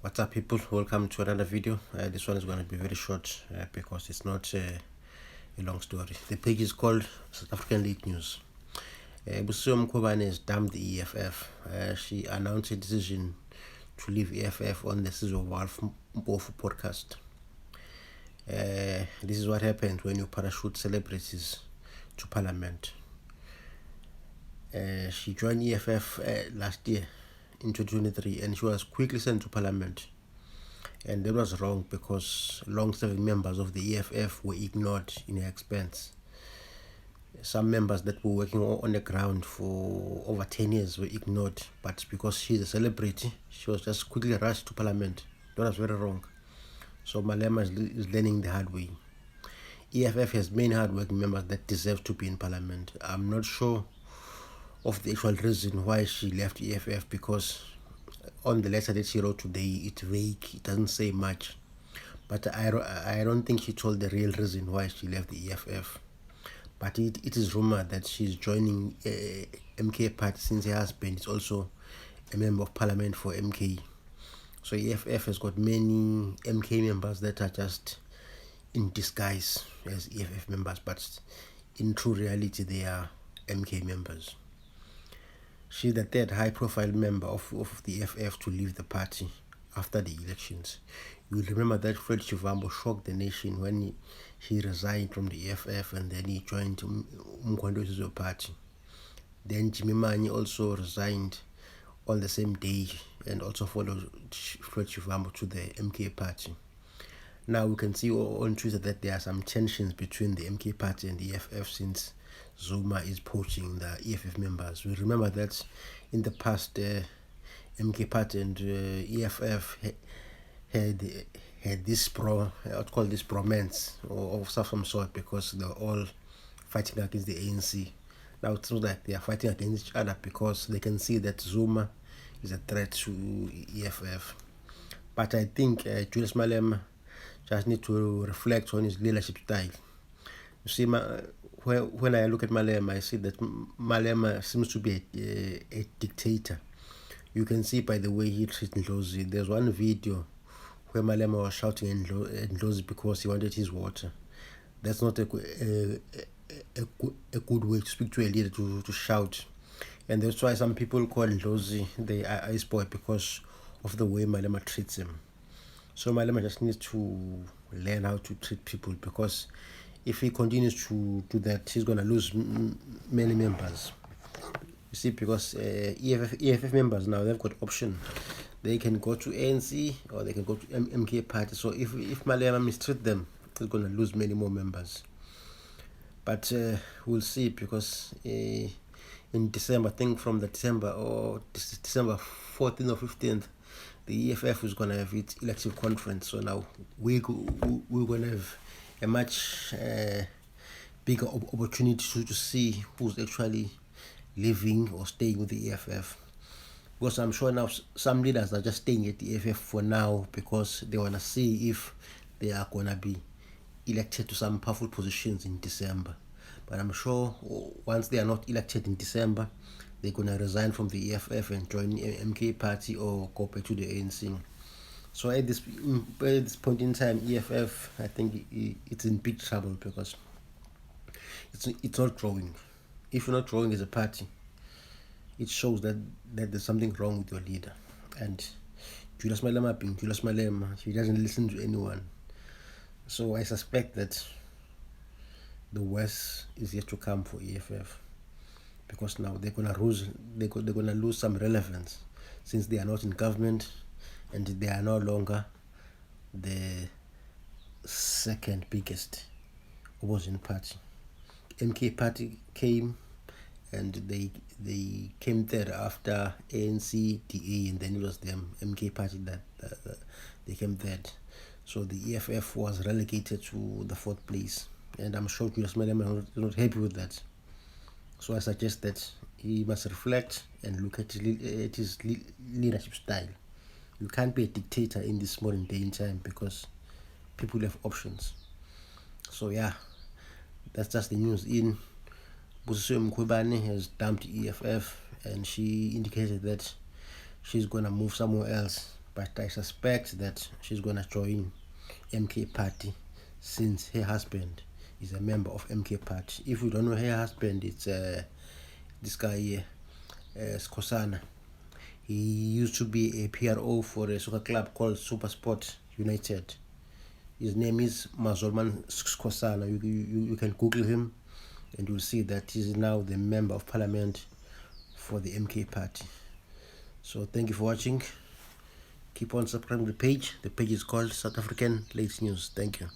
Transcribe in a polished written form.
What's up, people? Welcome to another video. This one is going to be very short because it's not a long story. The page is called South African Lead News. Busisiwe Mkhwebane has dumped the EFF. She announced a decision to leave EFF on the Sizwe Mpofu podcast. This is what happens when you parachute celebrities to parliament. She joined EFF last year in 2023, and she was quickly sent to parliament, and that was wrong because long-serving members of the EFF were ignored in her expense. Some members that were working on the ground for over 10 years were ignored, but because she's a celebrity, she was just quickly rushed to parliament. That was very wrong. So Malema is learning the hard way. EFF has many hard-working members that deserve to be in parliament. I'm not sure of the actual reason why she left EFF, because on the letter that she wrote today, it's vague, it doesn't say much. But I don't think she told the real reason why she left the EFF. But it is rumored that she's joining MK party since her husband is also a member of parliament for MK. So EFF has got many MK members that are just in disguise as EFF members, but in true reality they are MK members. She's the third high-profile member of the EFF to leave the party after the elections. You will remember that Fred Chivambo shocked the nation when he resigned from the EFF and then he joined Mkhwando's party. Then Jimmy Manyi also resigned on the same day and also followed Fred Chivambo to the MK party. Now we can see on Twitter that there are some tensions between the MK party and the EFF since Zuma is poaching the EFF members. We remember that in the past, MK party and EFF had this bromance or some sort, because they were all fighting against the ANC. Now it seems like they are fighting against each other because they can see that Zuma is a threat to EFF. But I think Julius Malema just need to reflect on his leadership style. You see, when I look at Malema, I see that Malema seems to be a dictator. You can see by the way he treats Ndlozi. There's one video where Malema was shouting at Ndlozi because he wanted his water. That's not a good way to speak to a leader, to shout. And that's why some people call Ndlozi the ice boy, because of the way Malema treats him. So Malema just needs to learn how to treat people, because if he continues to do that, he's going to lose many members. You see, because EFF members now, they've got option. They can go to ANC or they can go to MK party. So if Malema mistreat them, he's going to lose many more members. But we'll see, because in December, I think from the December 14th or 15th, the EFF is going to have its elective conference. So now we're going to have a much bigger opportunity to see who's actually leaving or staying with the EFF. Because I'm sure now some leaders are just staying at the EFF for now because they want to see if they are going to be elected to some powerful positions in December. But I'm sure once they are not elected in December, they're going to resign from the EFF and join the MK party or go back to the ANC. So at this point in time, EFF, I think it's in big trouble because it's not growing. If you're not growing as a party, it shows that there's something wrong with your leader. And Julius Malema being Julius Malema, he doesn't listen to anyone. So I suspect that the worst is yet to come for EFF, because now they're gonna lose some relevance since they are not in government and they are no longer the second biggest opposition party. MK party came and they came third after ANC, DA, and then it was them, MK party, that they came third. So the EFF was relegated to the fourth place, and I'm sure Julius Malema is not happy with that. So I suggest that he must reflect and look at his leadership style. You can't be a dictator in this modern day and time, because people have options. So yeah, that's just the news. In Busisiwe Mkhwebane has dumped EFF, and she indicated that she's gonna move somewhere else. but I suspect that she's gonna join MK Party since her husband is a member of MK Party. If you don't know her husband, it's this guy here, Skosana. He used to be a PRO for a soccer club called Super Sport United. His name is Mazolman Skosana. You can Google him and you'll see that he's now the member of parliament for the MK Party. So thank you for watching. Keep on subscribing to the page. The page is called South African Latest News. Thank you.